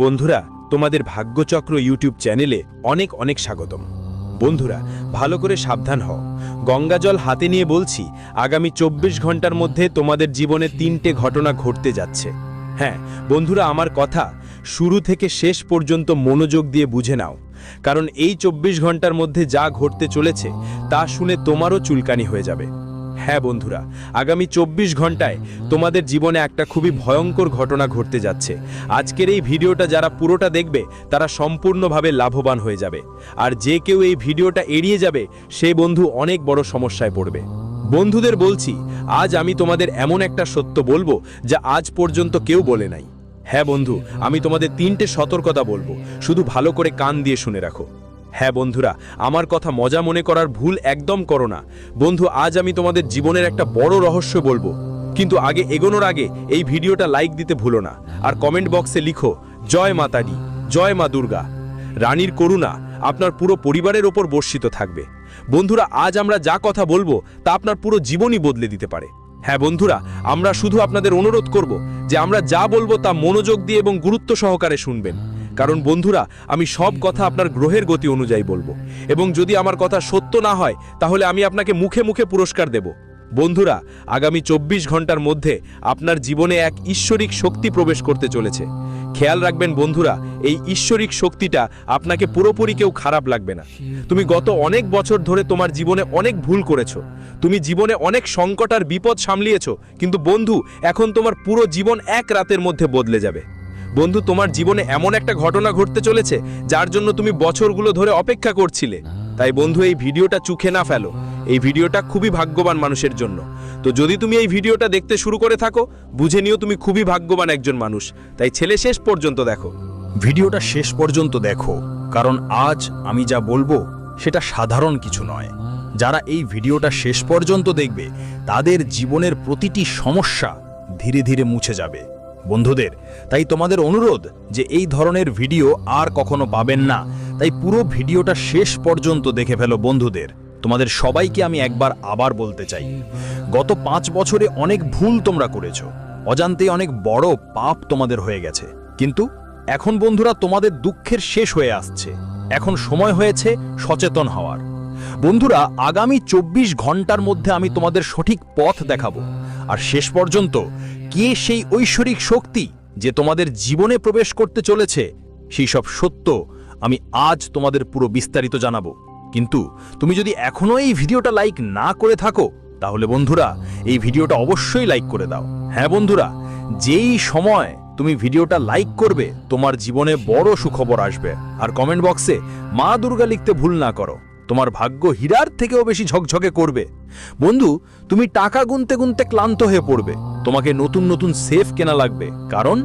বন্ধুরা, তোমাদের ভাগ্যচক্র ইউটিউব চ্যানেলে অনেক অনেক স্বাগতম। বন্ধুরা, ভালো করে সাবধান হও। গঙ্গাজল হাতে নিয়ে বলছি, আগামী 24 ঘন্টার মধ্যে তোমাদের জীবনে 3টে ঘটনা ঘটতে যাচ্ছে। হ্যাঁ বন্ধুরা, আমার কথা শুরু থেকে শেষ পর্যন্ত মনোযোগ দিয়ে বুঝে নাও, কারণ এই 24 ঘন্টার মধ্যে যা ঘটতে চলেছে তা শুনে তোমারও চুলকানি হয়ে যাবে। হ্যাঁ বন্ধুরা, আগামী 24 ঘন্টায় তোমাদের জীবনে একটা খুবই ভয়ঙ্কর ঘটনা ঘটতে যাচ্ছে। আজকের এই ভিডিওটা যারা পুরোটা দেখবে তারা সম্পূর্ণভাবে লাভবান হয়ে যাবে, আর যে কেউ এই ভিডিওটা এড়িয়ে যাবে সে বন্ধু অনেক বড় সমস্যায় পড়বে। বন্ধুদের বলছি, আজ আমি তোমাদের এমন একটা সত্য বলবো যা আজ পর্যন্ত কেউ বলে নাই। হ্যাঁ বন্ধু, আমি তোমাদের 3টে সতর্কতা বলবো, শুধু ভালো করে কান দিয়ে শুনে রাখো। হ্যাঁ বন্ধুরা, আমার কথা মজা মনে করার ভুল একদম করো না। বন্ধু, আজ আমি তোমাদের জীবনের একটা বড় রহস্য বলবো, কিন্তু আগে এগোনোর আগে এই ভিডিওটা লাইক দিতে ভুলো না, আর কমেন্ট বক্সে লিখো জয় মাতারি, জয় মা দুর্গা। রানীর করুণা আপনার পুরো পরিবারের ওপর বর্ষিত থাকবে। বন্ধুরা, আজ আমরা যা কথা বলবো তা আপনার পুরো জীবনই বদলে দিতে পারে। হ্যাঁ বন্ধুরা, আমরা শুধু আপনাদের অনুরোধ করব যে আমরা যা বলবো তা মনোযোগ দিয়ে এবং গুরুত্ব সহকারে শুনবেন, কারণ বন্ধুরা আমি সব কথা আপনার গ্রহের গতি অনুযায়ী বলবো, এবং যদি আমার কথা সত্য না হয় তাহলে আমি আপনাকে মুখে মুখে পুরস্কার দেব। বন্ধুরা, আগামী 24 ঘন্টার মধ্যে আপনার জীবনে এক ঈশ্বরিক শক্তি প্রবেশ করতে চলেছে। খেয়াল রাখবেন বন্ধুরা, এই ঈশ্বরিক শক্তিটা আপনাকে পুরোপুরি কেউ খারাপ লাগবে না। তুমি গত অনেক বছর ধরে তোমার জীবনে অনেক ভুল করেছো, তুমি জীবনে অনেক সংকট আর বিপদ সামলিয়েছো, কিন্তু বন্ধু এখন তোমার পুরো জীবন এক রাতের মধ্যে বদলে যাবে। বন্ধু, তোমার জীবনে এমন একটা ঘটনা ঘটতে চলেছে যার জন্য তুমি বছরগুলো ধরে অপেক্ষা করছিলে। তাই বন্ধু, এই ভিডিওটা চোখে না ফেলো। এই ভিডিওটা খুবই ভাগ্যবান মানুষের জন্য। তো যদি তুমি এই ভিডিওটা দেখতে শুরু করে থাকো, বুঝে নিও তুমি খুবই ভাগ্যবান একজন মানুষ। তাই ছেলে শেষ পর্যন্ত দেখো। ভিডিওটা শেষ পর্যন্ত দেখো, কারণ আজ আমি যা বলবো সেটা সাধারণ কিছু নয়। যারা এই ভিডিওটা শেষ পর্যন্ত দেখবে তাদের জীবনের প্রতিটি সমস্যা ধীরে ধীরে মুছে যাবে। বন্ধুদের, তাই তোমাদের অনুরোধ যে এই ধরনের ভিডিও আর কখনো পাবেন না, তাই পুরো ভিডিওটা শেষ পর্যন্ত দেখে ফেলো। বন্ধুদের, তোমাদের সবাইকে আমি একবার আবার বলতে চাই, গত 5 বছরে অনেক ভুল তোমরা করেছো, অজান্তে অনেক বড় পাপ তোমাদের হয়ে গেছে, কিন্তু এখন বন্ধুরা তোমাদের দুঃখের শেষ হয়ে আসছে। এখন সময় হয়েছে সচেতন হওয়ার। বন্ধুরা, আগামী 24 ঘন্টার মধ্যে আমি তোমাদের সঠিক পথ দেখাবো, আর শেষ পর্যন্ত কে সেই ঐশ্বরিক শক্তি যে তোমাদের জীবনে প্রবেশ করতে চলেছে সেই সব সত্য আমি আজ তোমাদের পুরো বিস্তারিত জানাবো। কিন্তু তুমি যদি এখনো এই ভিডিওটা লাইক না করে থাকো তাহলে বন্ধুরা এই ভিডিওটা অবশ্যই লাইক করে দাও। হ্যাঁ বন্ধুরা, যেই সময় তুমি ভিডিওটা লাইক করবে তোমার জীবনে বড় সুখবর আসবে। আর কমেন্ট বক্সে মা দুর্গা লিখতে ভুল না করো, তোমার ভাগ্য হীরার থেকেও বেশি ঝকঝকে করবে। বন্ধু, তুমি টাকা গুনতে গুনতে ক্লান্ত হয়ে পড়বে, তোমাকে নতুন নতুন সেফ কেনা লাগবে, কারণ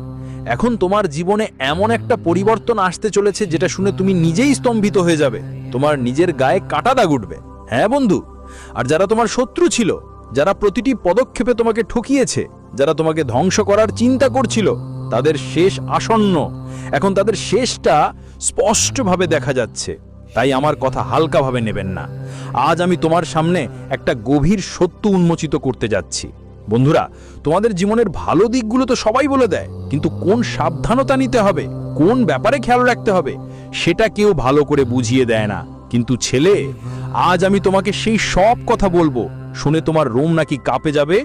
এখন তোমার জীবনে এমন একটা পরিবর্তন আসতে চলেছে যেটা শুনে তুমি নিজেই স্তম্ভিত হয়ে যাবে, তোমার নিজের গায়ে কাটা দাগ উঠবে। হ্যাঁ বন্ধু, আর যারা তোমার শত্রু ছিল, যারা প্রতিটি পদক্ষেপে তোমাকে ঠকিয়েছে, যারা তোমাকে ধ্বংস করার চিন্তা করছিল, তাদের শেষ আসন্ন। এখন তাদের শেষটা স্পষ্টভাবে দেখা যাচ্ছে, তাই আমার কথা হালকাভাবে নেবেন না। আজ আমি তোমার সামনে একটা গভীর সত্য উন্মোচিত করতে যাচ্ছি। বন্ধুরা, তোমাদের জীবনের ভালো দিকগুলো তো সবাই বলে দেয়, কিন্তু কোন সাবধানতা নিতে হবে, কোন ব্যাপারে খেয়াল রাখতে হবে সেটা কেউ ভালো করে বুঝিয়ে দেয় না। কিন্তু ছেলে, আজ আমি তোমাকে সেই সব কথা বলবো, শুনে তোমার রোম নাকি কাঁপে যাবে,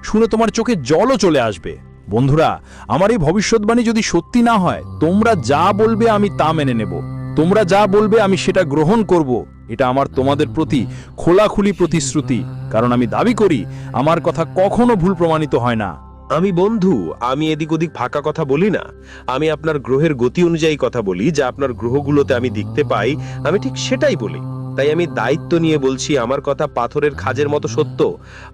শুনে তোমার চোখে জলও চলে আসবে। বন্ধুরা, আমার এই ভবিষ্যৎবাণী যদি সত্যি না হয়, তোমরা যা বলবে আমি তা মেনে নেব, তোমরা যা বলবে আমি সেটা গ্রহণ করব। এটা আমার তোমাদের প্রতি খোলাখুলি প্রতিশ্রুতি, কারণ আমি দাবি করি আমার কথা কখনো ভুল প্রমাণিত হয় না। আমি এদিক ওদিক ফাঁকা কথা বলি না। আমি আপনার গ্রহের গতি অনুযায়ী কথা বলি, যা আপনার গ্রহগুলোতে আমি দেখতে পাই আমি ঠিক সেটাই বলি। তাই আমি দায়িত্ব নিয়ে বলছি, আমার কথা পাথরের খাজের মতো সত্য।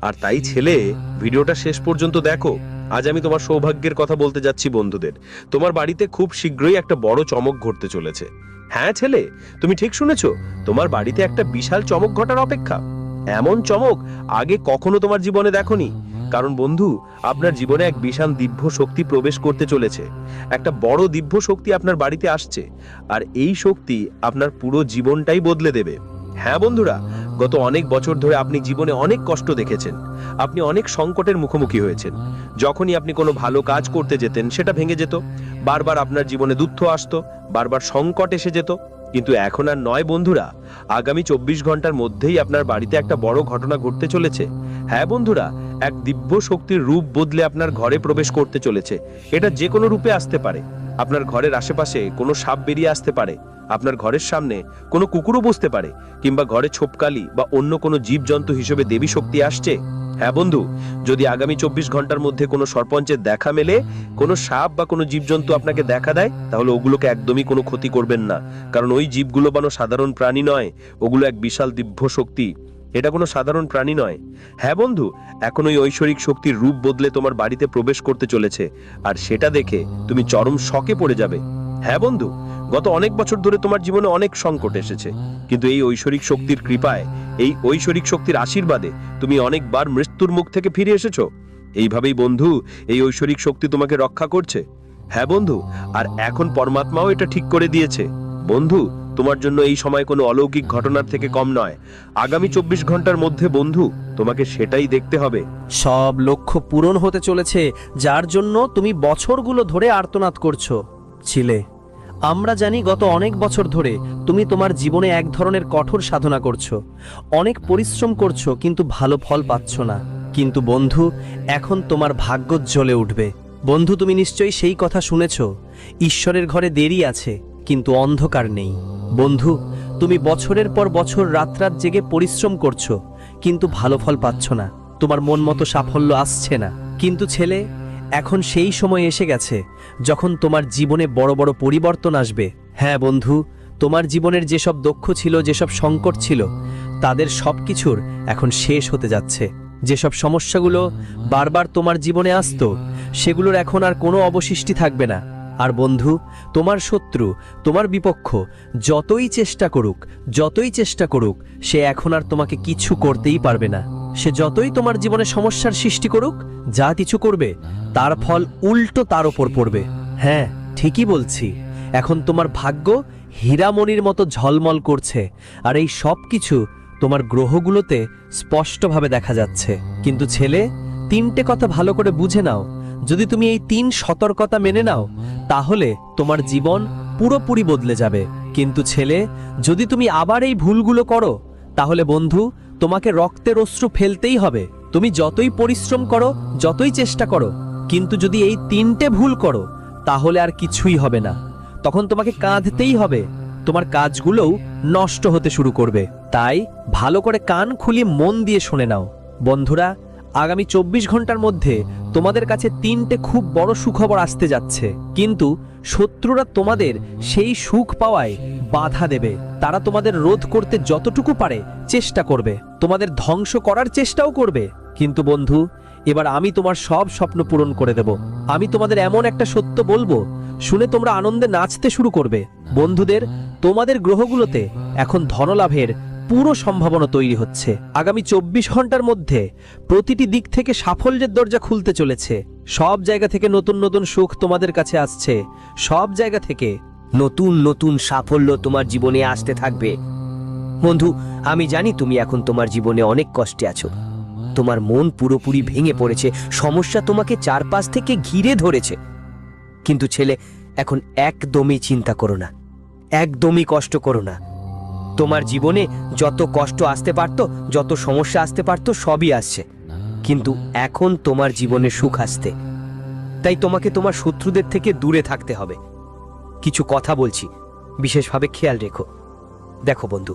আর তাই ছেলে, ভিডিওটা শেষ পর্যন্ত দেখো। আজ আমি তোমার সৌভাগ্যের কথা বলতে যাচ্ছি বন্ধুদের। তোমার বাড়িতে খুব শীঘ্রই একটা বড় চমক ঘটতে চলেছে। হ্যাঁ ছেলে, তুমি ঠিক শুনেছো, তোমার বাড়িতে একটা বিশাল চমক ঘটার অপেক্ষা। এমন চমক আগে কখনো তোমার জীবনে দেখোনি, কারণ বন্ধু আপনার জীবনে এক বিশাল দিব্য শক্তি প্রবেশ করতে চলেছে। একটা বড় দিব্য শক্তি আপনার বাড়িতে আসছে, আর এই শক্তি আপনার পুরো জীবনটাই বদলে দেবে। হ্যাঁ বন্ধুরা, গত অনেক বছর ধরে আপনি জীবনে অনেক কষ্ট দেখেছেন, আপনি অনেক সংকটের মুখোমুখি হয়েছেন। যখনই আপনি কোনো ভালো কাজ করতে যেতেন সেটা ভেঙে যেত, বারবার আপনার জীবনে দুঃখ আসতো, বারবার সংকট এসে যেত। কিন্তু এখন আর নয় বন্ধুরা, আগামী 24 ঘন্টার মধ্যেই আপনার বাড়িতে একটা বড় ঘটনা ঘটতে চলেছে। হ্যাঁ বন্ধুরা, এক দিব্য শক্তির রূপ বদলে আপনার ঘরে প্রবেশ করতে চলেছে। এটা যে কোনো রূপে আসতে পারে। আপনার ঘরের আশেপাশে কোনো সাপ বেরিয়ে আসতে পারে, আপনার ঘরের সামনে কোনো কুকুরও বসতে পারে, কিংবা ঘরে ছোপকালি বা অন্য কোনো জীবজন্তু হিসেবে দেবী শক্তি আসছে। হ্যাঁ বন্ধু, যদি আগামী 24 ঘন্টার মধ্যে কোনো সরপঞ্চের দেখা মেলে, কোনো সাপ বা কোনো জীবজন্তু আপনাকে দেখা দেয়, তাহলে ওগুলোকে একদমই কোনো ক্ষতি করবেন না। কারণ ওই জীবগুলো কোনো সাধারণ প্রাণী নয়, ওগুলো এক বিশাল দিব্য শক্তি। এটা কোনো সাধারণ প্রাণী নয়। হ্যাঁ বন্ধু, এখন ওই ঐশ্বরিক শক্তির রূপ বদলে তোমার বাড়িতে প্রবেশ করতে চলেছে, আর সেটা দেখে তুমি চরম শকে পড়ে যাবে। হ্যাঁ বন্ধু, গত অনেক বছর ধরে তোমার জীবনে অনেক সংকট এসেছে, কিন্তু এই ঐশ্বরিক শক্তির কৃপায়, এই ঐশ্বরিক শক্তির আশীর্বাদে তুমি অনেকবার মৃত্যুর মুখ থেকে ফিরে এসেছো। এইভাবেই বন্ধু, এই ঐশ্বরিক শক্তি তোমাকে রক্ষা করছে। হ্যাঁ বন্ধু, আর এখন পরমাত্মাও এটা ঠিক করে দিয়েছে। বন্ধু, তোমার জন্য এই সময় কোনো অলৌকিক ঘটনার থেকে কম নয়। আগামী 24 ঘন্টার মধ্যে বন্ধু, তোমাকে সেটাই দেখতে হবে। সব লক্ষ্য পূরণ হতে চলেছে, যার জন্য তুমি বছরগুলো ধরে আর্তনাদ করছো। ছিলে, আমরা জানি গত অনেক বছর ধরে তুমি তোমার জীবনে এক ধরনের কঠোর সাধনা করছো, অনেক পরিশ্রম করছো, কিন্তু ভালো ফল পাচ্ছ না। কিন্তু বন্ধু, এখন তোমার ভাগ্য জ্বলে উঠবে। বন্ধু, তুমি নিশ্চয়ই সেই কথা শুনেছো, ঈশ্বরের ঘরে দেরি আছে কিন্তু অন্ধকার নেই। বন্ধু, তুমি বছরের পর বছর রাত জেগে পরিশ্রম করছো, কিন্তু ভালো ফল পাচ্ছ না, তোমার মন মতো সাফল্য আসছে না। কিন্তু ছেলে, এখন সেই সময় এসে গেছে যখন তোমার জীবনে বড় বড় পরিবর্তন আসবে। হ্যাঁ বন্ধু, তোমার জীবনের যেসব দুঃখ ছিল, যেসব সংকট ছিল, তাদের সবকিছুর এখন শেষ হতে যাচ্ছে। যেসব সমস্যাগুলো বারবার তোমার জীবনে আসতো, সেগুলোর এখন আর কোনো অবশিষ্টি থাকবে না। আর বন্ধু, তোমার শত্রু, তোমার বিপক্ষ যতই চেষ্টা করুক, সে এখন আর তোমাকে কিছু করতেই পারবে না। সে যতই তোমার জীবনে সমস্যার সৃষ্টি করুক, যা কিছু করবে তার ফল উল্টো তার ওপর পড়বে। হ্যাঁ, ঠিকই বলছি, এখন তোমার ভাগ্য হীরামণির মতো ঝলমল করছে, আর এই সব কিছু তোমার গ্রহগুলোতে স্পষ্টভাবে দেখা যাচ্ছে। কিন্তু ছেলে, 3টে কথা ভালো করে বুঝে নাও। যদি তুমি এই 3 সতর্কতা মেনে নাও, তাহলে তোমার জীবন পুরোপুরি বদলে যাবে। কিন্তু ছেলে, যদি তুমি আবার এই ভুলগুলো করো, তাহলে বন্ধু, তোমাকে রক্তের অশ্রু ফেলতেই হবে। তুমি যতই পরিশ্রম করো, যতই চেষ্টা করো, কিন্তু যদি এই 3টে ভুল করো, তাহলে আর কিছুই হবে না। তখন তোমাকে কাঁদতেই হবে, তোমার কাজগুলোও নষ্ট হতে শুরু করবে। তাই ভালো করে কান খুলে মন দিয়ে শুনে নাও। বন্ধুরা, আগামী 24 ঘন্টার মধ্যে তোমাদের কাছে 3টে খুব বড় সুখবর আসতে যাচ্ছে। কিন্তু শত্রুরা তোমাদের সেই সুখ পাওয়ায় বাধা দেবে। তারা তোমাদের রোধ করতে যতটুকু পারে চেষ্টা করবে, তোমাদের ধ্বংস করার চেষ্টাও করবে। কিন্তু বন্ধু, এবার আমি তোমার সব স্বপ্ন পূরণ করে দেব। আমি তোমাদের এমন একটা সত্য বলবো, শুনে তোমরা আনন্দে নাচতে শুরু করবে। বন্ধুদের, তোমাদের গ্রহগুলোতে এখন ধনলাভের পুরো সম্ভাবনা তৈরি হচ্ছে। আগামী 24 ঘন্টার মধ্যে প্রতিটি দিক থেকে সাফল্যের দরজা খুলতে চলেছে। সব জায়গা থেকে নতুন নতুন সুখ তোমাদের কাছে আসছে। সব জায়গা থেকে নতুন নতুন সাফল্য তোমার জীবনে আসতে থাকবে। বন্ধু, আমি জানি তুমি এখন তোমার জীবনে অনেক কষ্টে আছো, তোমার মন পুরোপুরি ভেঙে পড়েছে, সমস্যা তোমাকে চারপাশ থেকে ঘিরে ধরেছে। কিন্তু ছেলে, এখন একদমই চিন্তা করো না, একদমই কষ্ট করো না। তোমার জীবনে যত কষ্ট আসতে পারতো, যত সমস্যা আসতে পারতো, সবই আসছে, কিন্তু এখন তোমার জীবনে সুখ আসতে। তাই তোমাকে তোমার শত্রুদের থেকে দূরে থাকতে হবে। কিছু কথা বলছি, বিশেষভাবে খেয়াল রেখো। দেখো বন্ধু,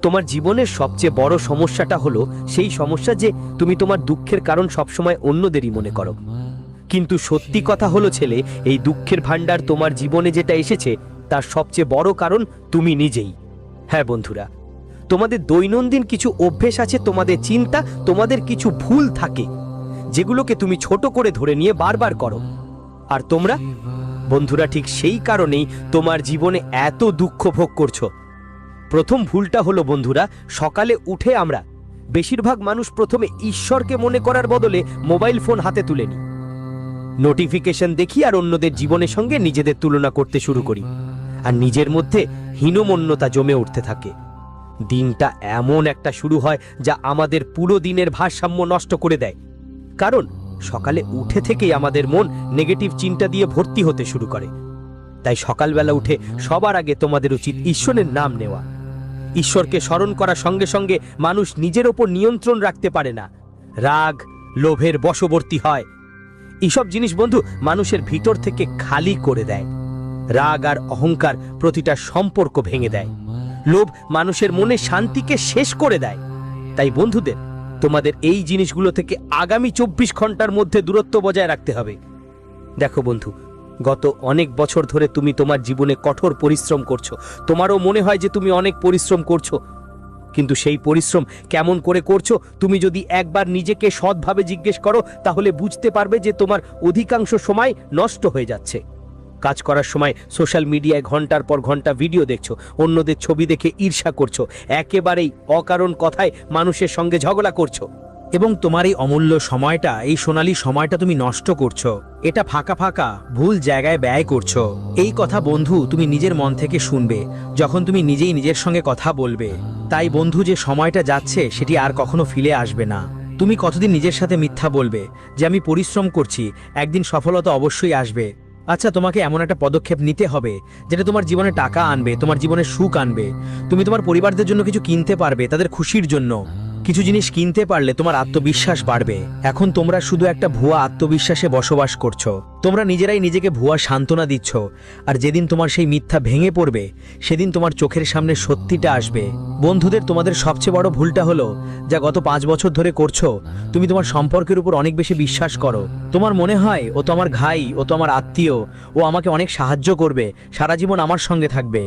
তোমার জীবনের সবচেয়ে বড় সমস্যাটা হলো সেই সমস্যা যে তুমি তোমার দুঃখের কারণ সবসময় অন্যদেরই মনে করো। কিন্তু সত্যি কথা হলো ছেলে, এই দুঃখের ভান্ডার তোমার জীবনে যেটা এসেছে তার সবচেয়ে বড় কারণ তুমি নিজেই। হ্যাঁ বন্ধুরা, তোমাদের দৈনন্দিন কিছু অভ্যেস আছে, তোমাদের চিন্তা, তোমাদের কিছু ভুল থাকে, যেগুলোকে তুমি ছোট করে ধরে নিয়ে বারবার করো। আর তোমরা বন্ধুরা ঠিক সেই কারণেই তোমার জীবনে এত দুঃখ ভোগ করছো। প্রথম ভুলটা হলো বন্ধুরা, সকালে উঠে আমরা বেশিরভাগ মানুষ প্রথমে ঈশ্বরকে মনে করার বদলে মোবাইল ফোন হাতে তুলে নিই, নোটিফিকেশন দেখি আর অন্যদের জীবনের সঙ্গে নিজেদের তুলনা করতে শুরু করি, আর নিজের মধ্যে হীনমন্যতা জমে উঠতে থাকে। দিনটা এমন একটা শুরু হয় যা আমাদের পুরো দিনের ভারসাম্য নষ্ট করে দেয়। কারণ সকালে উঠে থেকেই আমাদের মন নেগেটিভ চিন্তা দিয়ে ভর্তি হতে শুরু করে। তাই সকালবেলা উঠে সবার আগে তোমাদের উচিত ঈশ্বরের নাম নেওয়া। ঈশ্বরকে স্মরণ করার সঙ্গে সঙ্গে মানুষ নিজের ওপর নিয়ন্ত্রণ রাখতে পারে না, রাগ লোভের বশবর্তী হয়। এইসব জিনিস বন্ধু মানুষের ভিতর থেকে খালি করে দেয়। রাগ আর অহংকার প্রতিটা সম্পর্ক ভেঙে দেয়। লোভ মানুষের মনে শান্তিকে শেষ করে দেয়। তাই বন্ধুদের তোমাদের এই জিনিসগুলো থেকে আগামী 24 ঘন্টার মধ্যে দূরত্ব বজায় রাখতে হবে। দেখো বন্ধু, গত অনেক বছর ধরে তুমি তোমার জীবনে কঠোর পরিশ্রম করছো। তোমারও মনে হয় যে তুমি অনেক পরিশ্রম করছো, কিন্তু সেই পরিশ্রম কেমন করে করছো তুমি যদি একবার নিজেকে সৎভাবে জিজ্ঞেস করো তাহলে বুঝতে পারবে যে তোমার অধিকাংশ সময় নষ্ট হয়ে যাচ্ছে। কাজ করার সময় সোশ্যাল মিডিয়ায় ঘন্টার পর ঘন্টা ভিডিও দেখছো, অন্যদের ছবি দেখে ঈর্ষা করছো, একেবারেই অকারণ কথায় মানুষের সঙ্গে ঝগড়া করছো। এবং তোমার এই অমূল্য সময়টা, এই সোনালী সময়টা তুমি নষ্ট করছো। এটা ফাঁকা ফাঁকা ভুল জায়গায় ব্যয় করছো। এই কথা বন্ধু তুমি নিজের মন থেকে শুনবে যখন তুমি নিজেই নিজের সঙ্গে কথা বলবে। তাই বন্ধু, যে সময়টা যাচ্ছে সেটি আর কখনো ফিরে আসবে না। তুমি কতদিন নিজের সাথে মিথ্যা বলবে যে আমি পরিশ্রম করছি, একদিন সফলতা অবশ্যই আসবে। আচ্ছা, তোমাকে এমন একটা পদক্ষেপ নিতে হবে যেটা তোমার জীবনে টাকা আনবে, তোমার জীবনে সুখ আনবে। তুমি তোমার পরিবারদের জন্য কিছু কিনতে পারবে, তাদের খুশির জন্য কিছু জিনিস কিনতে পারলে তোমার আত্মবিশ্বাস বাড়বে। এখন তোমরা শুধু একটা ভুয়া আত্মবিশ্বাসে বসবাস করছো। তোমরা নিজেরাই নিজেকে ভুয়া সান্ত্বনা দিচ্ছ। আর যেদিন তোমার সেই মিথ্যা ভেঙে পড়বে সেদিন তোমার চোখের সামনে সত্যিটা আসবে। বন্ধুদের, তোমাদের সবচেয়ে বড় ভুলটা হলো যা গত 5 বছর ধরে করছো, তুমি তোমার সম্পর্কের উপর অনেক বেশি বিশ্বাস করো। তোমার মনে হয় ও তো আমার ভাই, ও তো আমার আত্মীয়, ও আমাকে অনেক সাহায্য করবে, সারা জীবন আমার সঙ্গে থাকবে।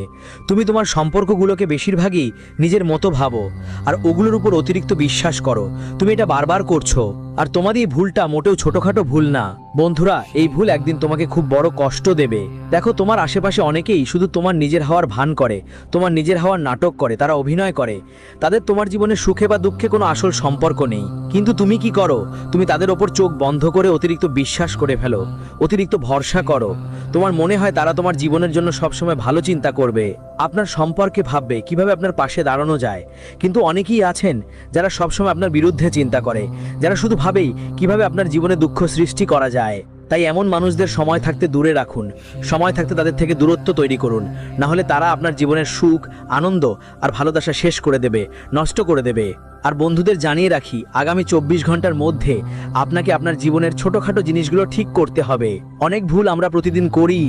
তুমি তোমার সম্পর্কগুলোকে বেশিরভাগই নিজের মতো ভাবো আর ওগুলোর উপর অতিরিক্ত বিশ্বাস করো। তুমি এটা বারবার করছো। আর তোমাদের এই ভুলটা মোটেও ছোটখাটো ভুল না বন্ধুরা। এই ভুল একদিন তোমাকে খুব বড় কষ্ট দেবে। দেখো, তোমার আশেপাশে অনেকেই শুধু তোমার নিজের হওয়ার ভান করে, তোমার নিজের হওয়ার নাটক করে, তারা অভিনয় করে। তাদের তোমার জীবনে সুখে বা দুঃখে কোনো আসল সম্পর্ক নেই। কিন্তু তুমি কি করো? তুমি তাদের ওপর চোখ বন্ধ করে অতিরিক্ত বিশ্বাস করে ফেলো, অতিরিক্ত ভরসা করো। তোমার মনে হয় তারা তোমার জীবনের জন্য সবসময় ভালো চিন্তা করবে, আপনার সম্পর্কে ভাববে, কিভাবে আপনার পাশে দাঁড়ানো যায়। কিন্তু অনেকেই আছেন যারা সবসময় আপনার বিরুদ্ধে চিন্তা করে, যারা শুধু ভাবেই কিভাবে আপনার জীবনে দুঃখ সৃষ্টি করা যায়। তাই এমন মানুষদের সময় থাকতে দূরে রাখুন, সময় থাকতে তাদের থেকে দূরত্ব তৈরি করুন। না হলে তারা আপনার জীবনের সুখ, আনন্দ আর ভালোবাসা শেষ করে দেবে, নষ্ট করে দেবে। আর বন্ধুদের জানিয়ে রাখি, আগামী 24 ঘন্টার মধ্যে আপনাকে আপনার জীবনের ছোটখাটো জিনিসগুলো ঠিক করতে হবে। অনেক ভুল আমরা প্রতিদিন করি,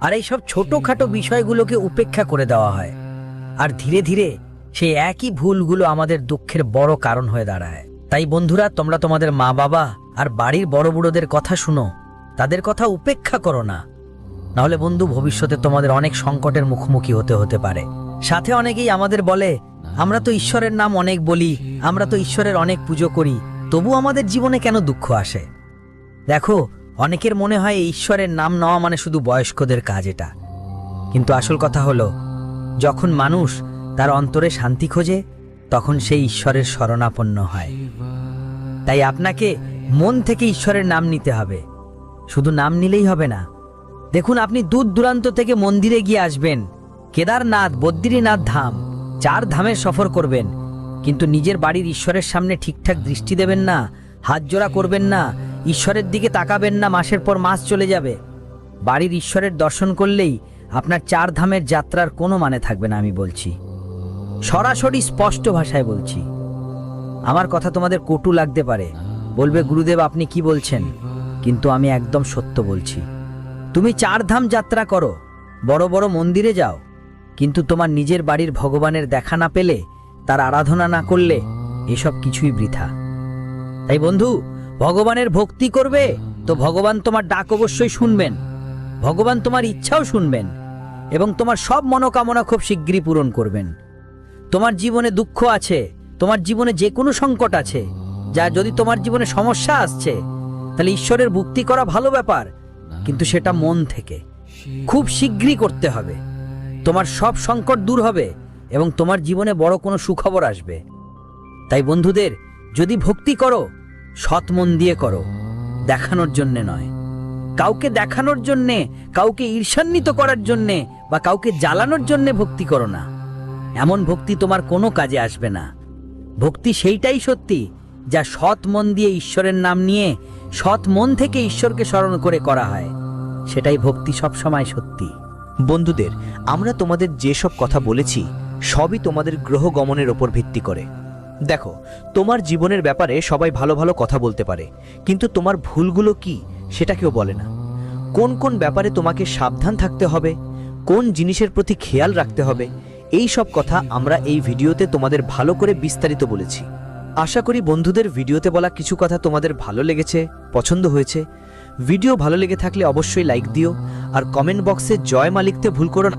আর এই সব ছোটখাটো বিষয়গুলোকে উপেক্ষা করে দেওয়া হয়। আর ধীরে ধীরে সেই একই ভুলগুলো আমাদের দুঃখের বড় কারণ হয়ে দাঁড়ায়। তাই বন্ধুরা, তোমরা তোমাদের মা বাবা আর বাড়ির বড় বুড়োদের কথা শুনো, তাদের কথা উপেক্ষা করো না। নাহলে বন্ধু, ভবিষ্যতে তোমাদের অনেক সংকটের মুখোমুখি হতে পারে। সাথে অনেকেই আমাদের বলে, আমরা তো ঈশ্বরের নাম অনেক বলি, আমরা তো ঈশ্বরের অনেক পুজো করি, তবু আমাদের জীবনে কেন দুঃখ আসে? দেখো, অনেকের মনে হয় এই ঈশ্বরের নাম নেওয়া মানে শুধু বয়স্কদের কাজ এটা। কিন্তু আসল কথা হলো, যখন মানুষ তার অন্তরে শান্তি খোঁজে তখন সেই ঈশ্বরের শরণাপন্ন হয়। তাই আপনাকে মন থেকে ঈশ্বরের নাম নিতে হবে। শুধু নাম নিলেই হবে না। দেখুন, আপনি দূর দূরান্ত থেকে মন্দিরে গিয়ে আসবেন, কেদারনাথ, বদ্রীনাথ ধাম, 4 ধামের সফর করবেন, কিন্তু নিজের বাড়ির ঈশ্বরের সামনে ঠিকঠাক দৃষ্টি দেবেন না, হাত জোড়া করবেন না, ঈশ্বরের দিকে তাকাবেন না, মাসের পর মাস চলে যাবে। বাড়ির ঈশ্বরের দর্শন করলেই আপনার 4 ধামের যাত্রার কোনো মানে থাকবে না। আমি বলছি, সরাসরি স্পষ্ট ভাষায় বলছি। আমার কথা তোমাদের কটু লাগতে পারে, বলবে গুরুদেব আপনি কি বলছেন, কিন্তু আমি একদম সত্য বলছি। তুমি 4 ধাম যাত্রা করো, বড় বড় মন্দিরে যাও, কিন্তু তোমার নিজের বাড়ির ভগবানের দেখা না পেলে, তার আরাধনা না করলে এসব কিছুই বৃথা। তাই বন্ধু, ভগবানের ভক্তি করবে তো ভগবান তোমার ডাক অবশ্যই শুনবেন, ভগবান তোমার ইচ্ছাও শুনবেন এবং তোমার সব মনোকামনা খুব শীঘ্রই পূরণ করবেন। তোমার জীবনে দুঃখ আছে, তোমার জীবনে যে কোনো সংকট আছে, যা যদি তোমার জীবনে সমস্যা আসছে, তাহলে ঈশ্বরের ভক্তি করা ভালো ব্যাপার, কিন্তু সেটা মন থেকে খুব শীঘ্রই করতে হবে। তোমার সব সংকট দূর হবে এবং তোমার জীবনে বড় কোনো সুখবর আসবে। তাই বন্ধুদের, যদি ভক্তি করো, সৎ মন দিয়ে করো, দেখানোর জন্যে নয়। কাউকে দেখানোর জন্যে, কাউকে ঈর্ষান্বিত করার জন্যে বা কাউকে জ্বালানোর জন্যে ভক্তি করো না। এমন ভক্তি তোমার কোনো কাজে আসবে না। ভক্তি সেইটাই সত্যি যা সৎ মন দিয়ে ঈশ্বরের নাম নিয়ে সৎ মন থেকে ঈশ্বরকে স্মরণ করে করা হয়, সেটাই ভক্তি সবসময় সত্যি। বন্ধুদের, আমরা তোমাদের যেসব কথা বলেছি সবই তোমাদের গ্রহ গমনের ওপর ভিত্তি করে। দেখো, তোমার জীবনের ব্যাপারে সবাই ভালো ভালো কথা বলতে পারে, কিন্তু তোমার ভুলগুলো কি সেটা কেউ বলে না। কোন কোন ব্যাপারে তোমাকে সাবধান থাকতে হবে, কোন জিনিসের প্রতি খেয়াল রাখতে হবে, এই সব কথা আমরা এই ভিডিওতে তোমাদের ভালো করে বিস্তারিত বলেছি। আশা করি বন্ধুদের ভিডিওতে বলা কিছু কথা তোমাদের ভালো লেগেছে, পছন্দ হয়েছে। ভিডিও ভালো লেগে থাকলে অবশ্যই লাইক দিও, আর কমেন্ট বক্সে জয় মা লিখতে ভুল করো না।